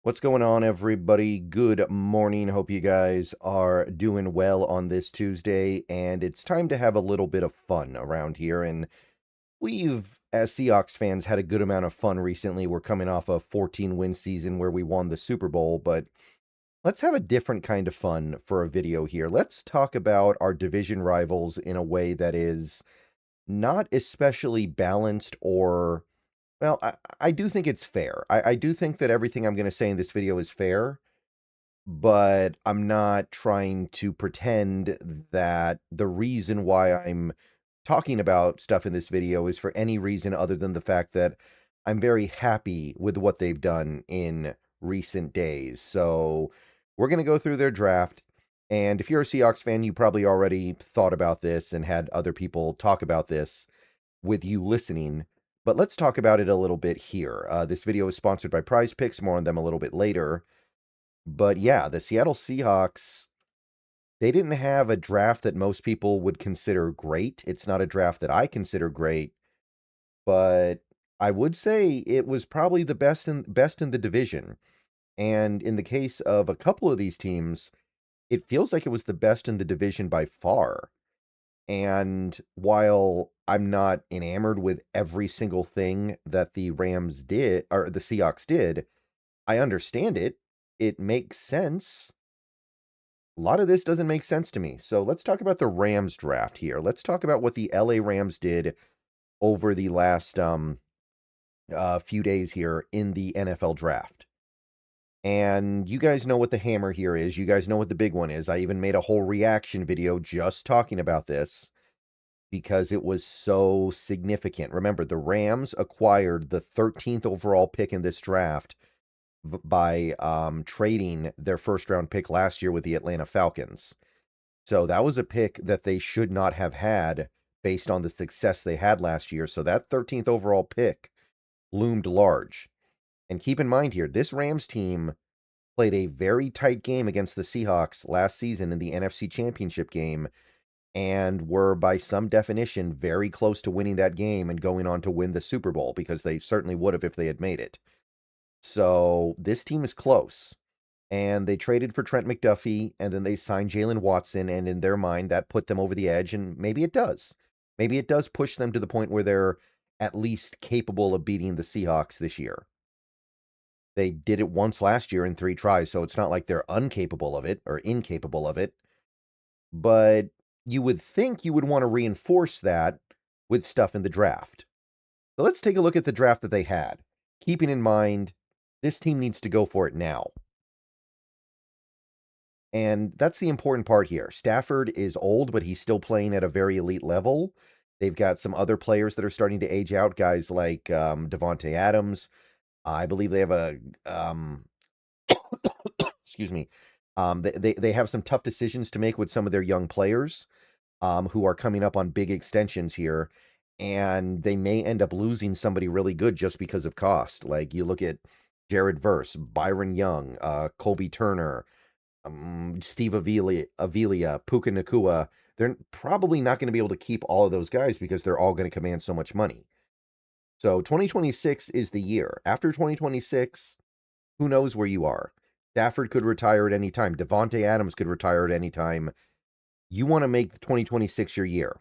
What's going on, everybody? Good morning. Hope you guys are doing well on this Tuesday. And it's time to have a little bit of fun around here. And we've, as Seahawks fans, had a good amount of fun recently. We're coming off a 14-win season where we won the Super Bowl, but let's have a different kind of fun for a video here. Let's talk about our division rivals in a way that is not especially balanced or well, I do think it's fair. I do think that everything I'm going to say in this video is fair, but I'm not trying to pretend that the reason why I'm talking about stuff in this video is for any reason other than the fact that I'm very happy with what they've done in recent days. So we're going to go through their draft. And if you're a Seahawks fan, you probably already thought about this and had other people talk about this with you listening. But let's talk about it a little bit here. This video is sponsored by Prize Picks. More on them a little bit later. But yeah, the Seattle Seahawks, they didn't have a draft that most people would consider great. It's not a draft that I consider great, but I would say it was probably the best in the division. And in the case of a couple of these teams, it feels like it was the best in the division by far. And while I'm not enamored with every single thing that the Rams did or the Seahawks did, I understand it. It makes sense. A lot of this doesn't make sense to me. So let's talk about the Rams draft here. Let's talk about what the LA Rams did over the last few days here in the NFL draft. And you guys know what the hammer here is. You guys know what the big one is. I even made a whole reaction video just talking about this because it was so significant. Remember, the Rams acquired the 13th overall pick in this draft by trading their first round pick last year with the Atlanta Falcons. So that was a pick that they should not have had based on the success they had last year. So that 13th overall pick loomed large. And keep in mind here, this Rams team played a very tight game against the Seahawks last season in the NFC Championship game and were, by some definition, very close to winning that game and going on to win the Super Bowl because they certainly would have if they had made it. So this team is close. And they traded for Trent McDuffie, and then they signed Jalen Watson, and in their mind, that put them over the edge, and maybe it does. Maybe it does push them to the point where they're at least capable of beating the Seahawks this year. They did it once last year in 3 tries, so it's not like they're incapable of it. But you would think you would want to reinforce that with stuff in the draft. So let's take a look at the draft that they had, keeping in mind this team needs to go for it now. And that's the important part here. Stafford is old, but he's still playing at a very elite level. They've got some other players that are starting to age out, guys like Davante Adams. I believe they have a excuse me. They have some tough decisions to make with some of their young players who are coming up on big extensions here, and they may end up losing somebody really good just because of cost. Like you look at Jared Verse, Byron Young, Colby Turner, Steve Avila, Puka Nakua. They're probably not going to be able to keep all of those guys because they're all going to command so much money. So 2026 is the year. After 2026, who knows where you are? Stafford could retire at any time. Davante Adams could retire at any time. You want to make 2026 your year.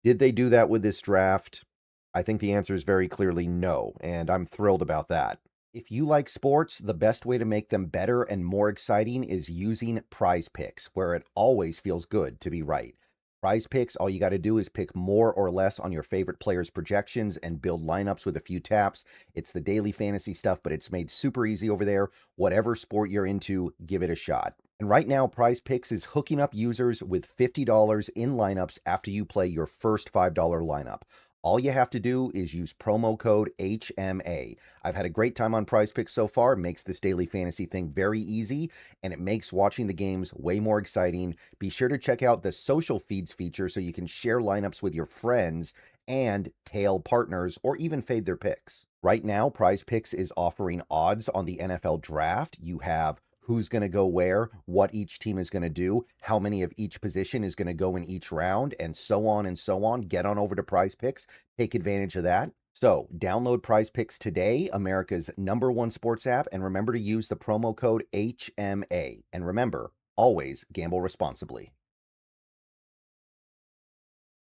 Did they do that with this draft? I think the answer is very clearly no, and I'm thrilled about that. If you like sports, the best way to make them better and more exciting is using Prize Picks, where it always feels good to be right. Prize Picks, all you got to do is pick more or less on your favorite players' projections and build lineups with a few taps. It's the daily fantasy stuff, but it's made super easy over there. Whatever sport you're into, give it a shot. And right now, Prize Picks is hooking up users with $50 in lineups after you play your first $5 lineup. All you have to do is use promo code HMA. I've had a great time on Prize Picks so far. It makes this daily fantasy thing very easy, and it makes watching the games way more exciting. Be sure to check out the social feeds feature so you can share lineups with your friends and tail partners or even fade their picks. Right now, Prize Picks is offering odds on the NFL draft. You have who's going to go where, what each team is going to do, how many of each position is going to go in each round, and so on and so on. Get on over to Prize Picks. Take advantage of that. So, download Prize Picks today, America's #1 sports app, and remember to use the promo code HMA. And remember, always gamble responsibly.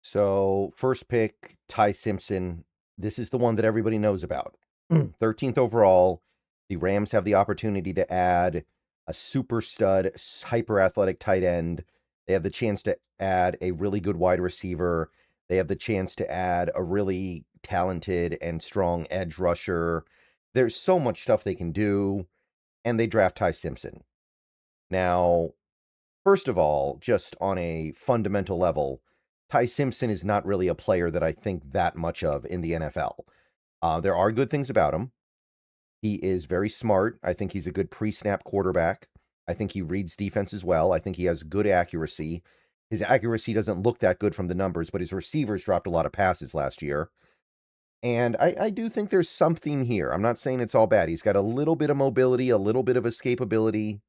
So, first pick, Ty Simpson. This is the one that everybody knows about. 13th overall. The Rams have the opportunity to add a super stud, hyper athletic tight end. They have the chance to add a really good wide receiver. They have the chance to add a really talented and strong edge rusher. There's so much stuff they can do, and they draft Ty Simpson. Now, first of all, just on a fundamental level, Ty Simpson is not really a player that I think that much of in the NFL. There are good things about him. He is very smart. I think he's a good pre-snap quarterback. I think he reads defenses well. I think he has good accuracy. His accuracy doesn't look that good from the numbers, but his receivers dropped a lot of passes last year. And I do think there's something here. I'm not saying it's all bad. He's got a little bit of mobility, a little bit of escapability.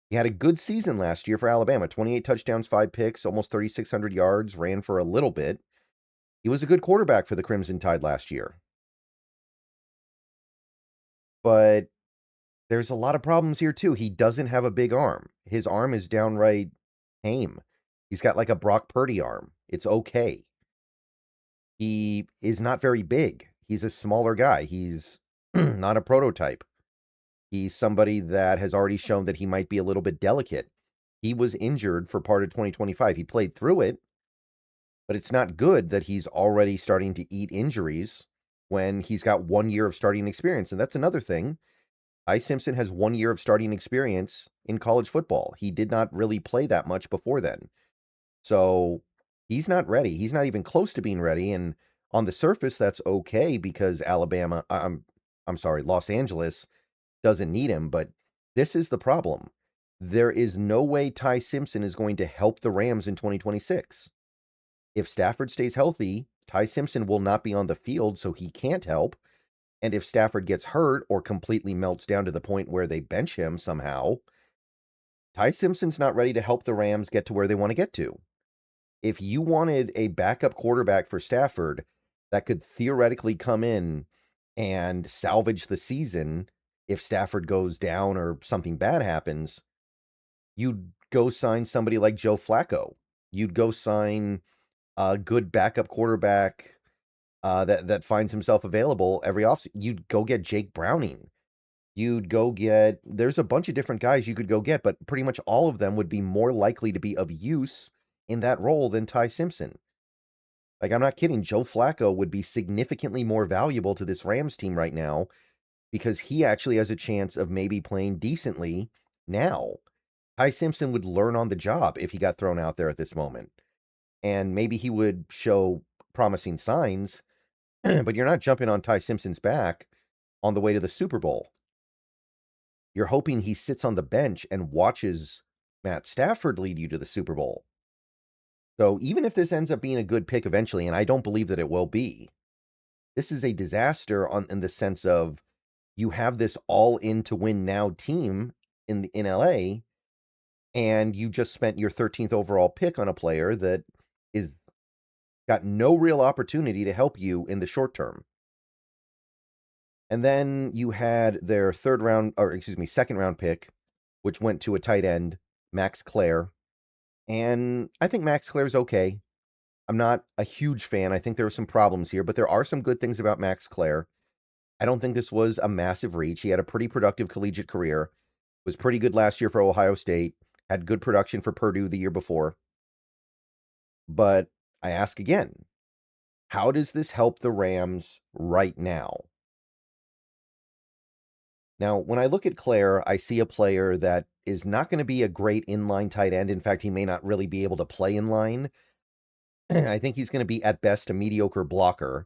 He had a good season last year for Alabama. 28 touchdowns, 5 picks, almost 3,600 yards, ran for a little bit. He was a good quarterback for the Crimson Tide last year. But there's a lot of problems here too. He doesn't have a big arm. His arm is downright tame. He's got like a Brock Purdy arm. It's okay. He is not very big. He's a smaller guy. He's not a prototype. He's somebody that has already shown that he might be a little bit delicate. He was injured for part of 2025. He played through it, but it's not good that he's already starting to eat injuries when he's got 1 year of starting experience. And that's another thing. Ty Simpson has 1 year of starting experience in college football. He did not really play that much before then. So he's not ready. He's not even close to being ready. And on the surface, that's okay because I'm sorry, Los Angeles doesn't need him. But this is the problem. There is no way Ty Simpson is going to help the Rams in 2026. If Stafford stays healthy, Ty Simpson will not be on the field, so he can't help. And if Stafford gets hurt or completely melts down to the point where they bench him somehow, Ty Simpson's not ready to help the Rams get to where they want to get to. If you wanted a backup quarterback for Stafford that could theoretically come in and salvage the season if Stafford goes down or something bad happens, you'd go sign somebody like Joe Flacco. You'd go sign a good backup quarterback that finds himself available every offseason. You'd go get Jake Browning. You'd go get, there's a bunch of different guys you could go get, but pretty much all of them would be more likely to be of use in that role than Ty Simpson. Like, I'm not kidding. Joe Flacco would be significantly more valuable to this Rams team right now because he actually has a chance of maybe playing decently now. Ty Simpson would learn on the job if he got thrown out there at this moment. And maybe he would show promising signs, but you're not jumping on Ty Simpson's back on the way to the Super Bowl. You're hoping he sits on the bench and watches Matt Stafford lead you to the Super Bowl. So even if this ends up being a good pick eventually, and I don't believe that it will be, this is a disaster in the sense of you have this all in to win now team in LA, and you just spent your 13th overall pick on a player that is got no real opportunity to help you in the short term. And then you had their second round pick, which went to a tight end, Max Klare. And I think Max Klare's okay. I'm not a huge fan. I think there are some problems here, but there are some good things about Max Klare. I don't think this was a massive reach. He had a pretty productive collegiate career, was pretty good last year for Ohio State, had good production for Purdue the year before. But I ask again, how does this help the Rams right now? Now, when I look at Klare, I see a player that is not going to be a great inline tight end. In fact, he may not really be able to play inline. I think he's going to be, at best, a mediocre blocker.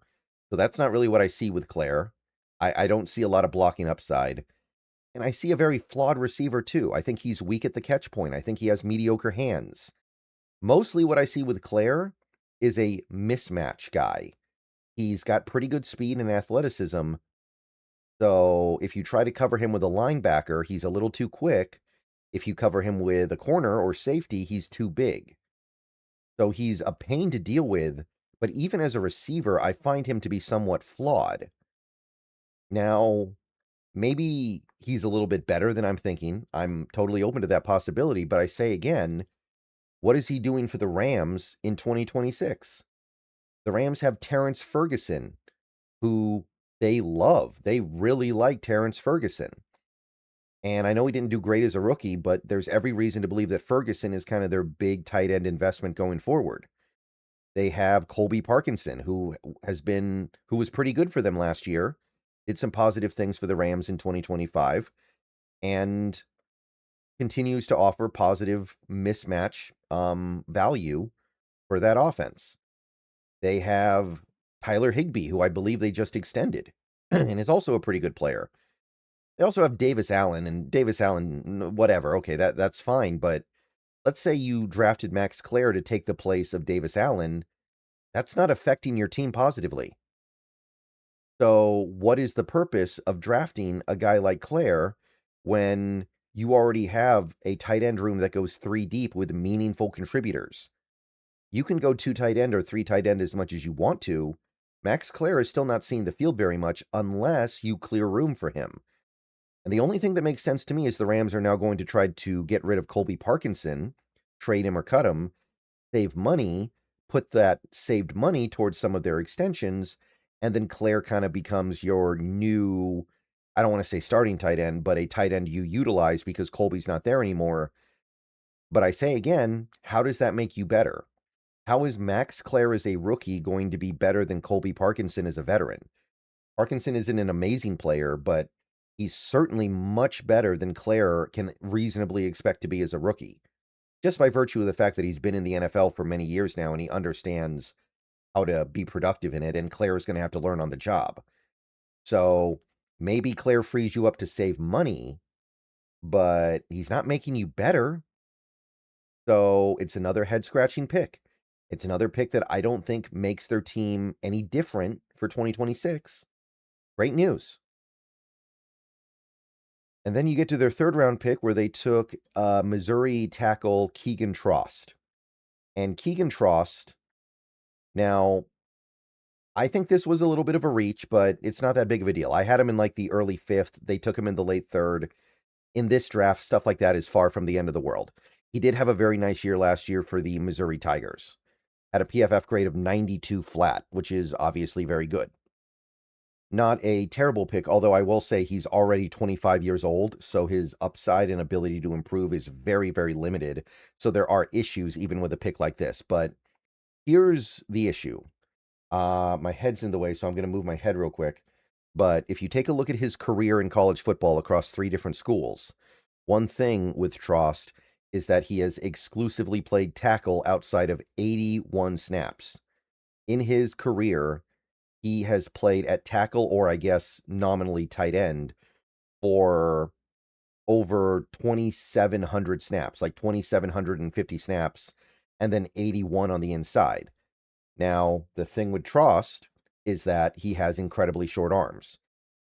So that's not really what I see with Klare. I don't see a lot of blocking upside. And I see a very flawed receiver, too. I think he's weak at the catch point. I think he has mediocre hands. Mostly what I see with Klare is a mismatch guy. He's got pretty good speed and athleticism. So if you try to cover him with a linebacker, he's a little too quick. If you cover him with a corner or safety, he's too big. So he's a pain to deal with, but even as a receiver, I find him to be somewhat flawed. Now, maybe he's a little bit better than I'm thinking. I'm totally open to that possibility, but I say again, what is he doing for the Rams in 2026? The Rams have Terrence Ferguson, who they love. They really like Terrence Ferguson. And I know he didn't do great as a rookie, but there's every reason to believe that Ferguson is kind of their big tight end investment going forward. They have Colby Parkinson, who was pretty good for them last year, did some positive things for the Rams in 2025, and continues to offer positive mismatch value for that offense. They have Tyler Higbee, who I believe they just extended, and is also a pretty good player. They also have Davis Allen, and Davis Allen, whatever. Okay, that's fine, but let's say you drafted Max Klare to take the place of Davis Allen. That's not affecting your team positively. So, what is the purpose of drafting a guy like Klare when you already have a tight end room that goes 3 deep with meaningful contributors? You can go 2 tight end or 3 tight end as much as you want to. Max Klare is still not seeing the field very much unless you clear room for him. And the only thing that makes sense to me is the Rams are now going to try to get rid of Colby Parkinson, trade him or cut him, save money, put that saved money towards some of their extensions, and then Klare kind of becomes your new, I don't want to say starting tight end, but a tight end you utilize because Colby's not there anymore. But I say again, how does that make you better? How is Max Klare as a rookie going to be better than Colby Parkinson as a veteran? Parkinson isn't an amazing player, but he's certainly much better than Klare can reasonably expect to be as a rookie, just by virtue of the fact that he's been in the NFL for many years now and he understands how to be productive in it, and Klare is going to have to learn on the job. So maybe Klare frees you up to save money, but he's not making you better. So it's another head-scratching pick. It's another pick that I don't think makes their team any different for 2026. Great news. And then you get to their third round pick where they took Missouri tackle Keagen Trost. And Keagen Trost, now, I think this was a little bit of a reach, but it's not that big of a deal. I had him in like the early 5th. They took him in the late 3rd. In this draft, stuff like that is far from the end of the world. He did have a very nice year last year for the Missouri Tigers. Had a PFF grade of 92 flat, which is obviously very good. Not a terrible pick, although I will say he's already 25 years old, so his upside and ability to improve is very, very limited. So there are issues even with a pick like this. But here's the issue. My head's in the way, so I'm going to move my head real quick. But if you take a look at his career in college football across 3 different schools, one thing with Trost is that he has exclusively played tackle outside of 81 snaps. In his career, he has played at tackle or I guess nominally tight end for over 2,700 snaps, like 2,750 snaps, and then 81 on the inside. Now, the thing with Trost is that he has incredibly short arms.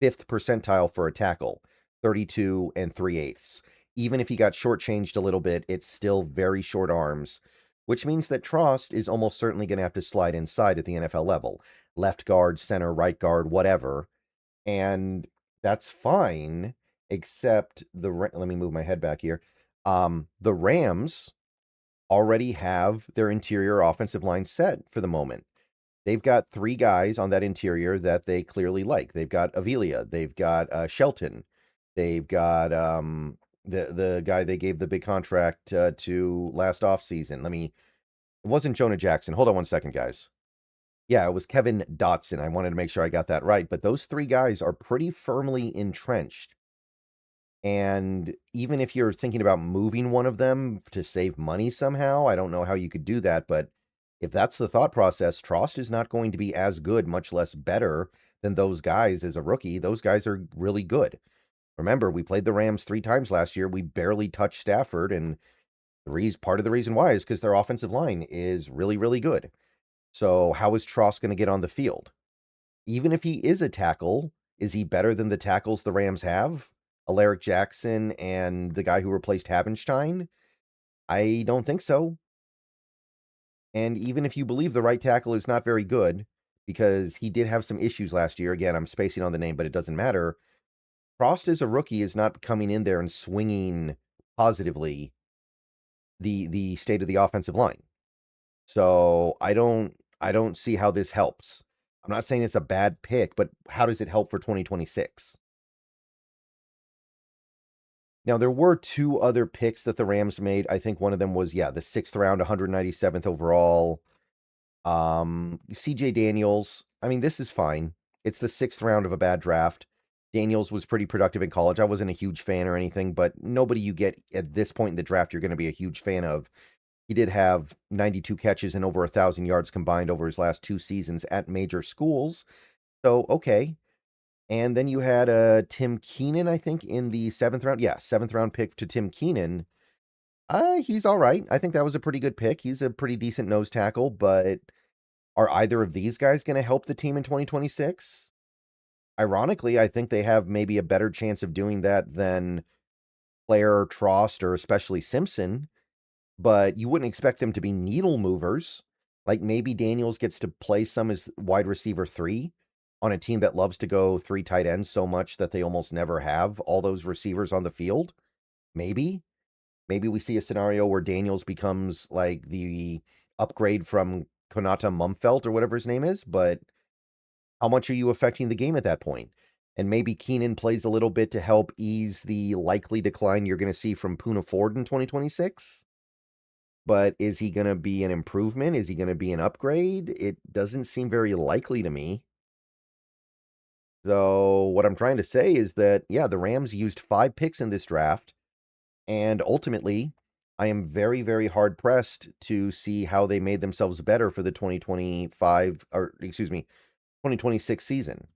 5th percentile for a tackle, 32 and 3/8. Even if he got shortchanged a little bit, it's still very short arms, which means that Trost is almost certainly going to have to slide inside at the NFL level. Left guard, center, right guard, whatever. And that's fine, except let me move my head back here. The Rams already have their interior offensive line set for the moment. They've got 3 guys on that interior that they clearly like. They've got Avila, they've got Shelton, they've got the guy they gave the big contract to last offseason. It wasn't Jonah Jackson. Hold on one second, guys. Yeah, it was Kevin Dotson. I wanted to make sure I got that right. But those 3 guys are pretty firmly entrenched. And even if you're thinking about moving one of them to save money somehow, I don't know how you could do that. But if that's the thought process, Trost is not going to be as good, much less better than those guys as a rookie. Those guys are really good. Remember, we played the Rams 3 times last year. We barely touched Stafford. And part of the reason why is because their offensive line is really, really good. So how is Trost going to get on the field? Even if he is a tackle, is he better than the tackles the Rams have? Alaric Jackson and the guy who replaced Havenstein? I don't think so. And even if you believe the right tackle is not very good, because he did have some issues last year, again, I'm spacing on the name, but it doesn't matter. Trost as a rookie is not coming in there and swinging positively the state of the offensive line. So I don't see how this helps. I'm not saying it's a bad pick, but how does it help for 2026? Now, there were two other picks that the Rams made. I think one of them was, yeah, the 6th round, 197th overall. CJ Daniels. I mean, this is fine. It's the 6th round of a bad draft. Daniels was pretty productive in college. I wasn't a huge fan or anything, but nobody you get at this point in the draft you're going to be a huge fan of. He did have 92 catches and over 1,000 yards combined over his last 2 seasons at major schools. So, okay. And then you had Tim Keenan, I think, in the 7th round. Yeah, 7th round pick to Tim Keenan. He's all right. I think that was a pretty good pick. He's a pretty decent nose tackle, but are either of these guys going to help the team in 2026? Ironically, I think they have maybe a better chance of doing that than Klare, Trost, or especially Simpson, but you wouldn't expect them to be needle movers. Like maybe Daniels gets to play some as wide receiver 3 on a team that loves to go 3 tight ends so much that they almost never have all those receivers on the field. Maybe. Maybe we see a scenario where Daniels becomes like the upgrade from Konata Mumfelt or whatever his name is, but how much are you affecting the game at that point? And maybe Keenan plays a little bit to help ease the likely decline you're going to see from Poona Ford in 2026. But is he going to be an improvement? Is he going to be an upgrade? It doesn't seem very likely to me. So what I'm trying to say is that, yeah, the Rams used 5 picks in this draft. And ultimately, I am very, very hard pressed to see how they made themselves better for the 2026 season.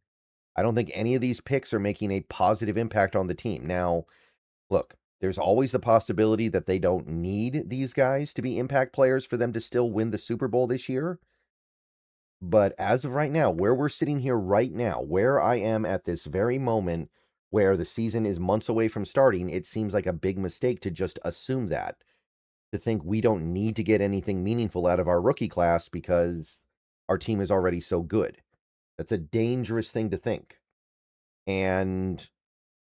I don't think any of these picks are making a positive impact on the team. Now, look, there's always the possibility that they don't need these guys to be impact players for them to still win the Super Bowl this year. But as of right now, where we're sitting here right now, where I am at this very moment, where the season is months away from starting, it seems like a big mistake to just assume that, to think we don't need to get anything meaningful out of our rookie class because our team is already so good. That's a dangerous thing to think. And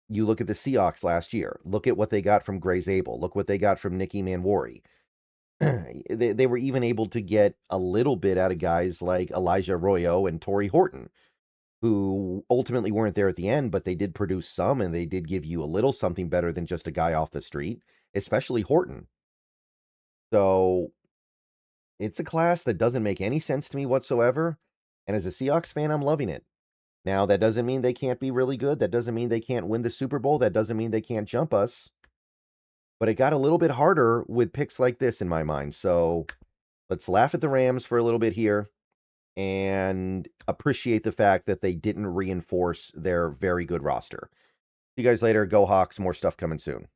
you look at the Seahawks last year. Look at what they got from Grey Zabel. Look what they got from Nicky Manwari. They were even able to get a little bit out of guys like Elijah Arroyo and Torrey Horton, who ultimately weren't there at the end, but they did produce some, and they did give you a little something better than just a guy off the street, especially Horton. So it's a class that doesn't make any sense to me whatsoever. And as a Seahawks fan, I'm loving it. Now, that doesn't mean they can't be really good. That doesn't mean they can't win the Super Bowl. That doesn't mean they can't jump us. But it got a little bit harder with picks like this in my mind. So let's laugh at the Rams for a little bit here and appreciate the fact that they didn't reinforce their very good roster. See you guys later. Go Hawks. More stuff coming soon.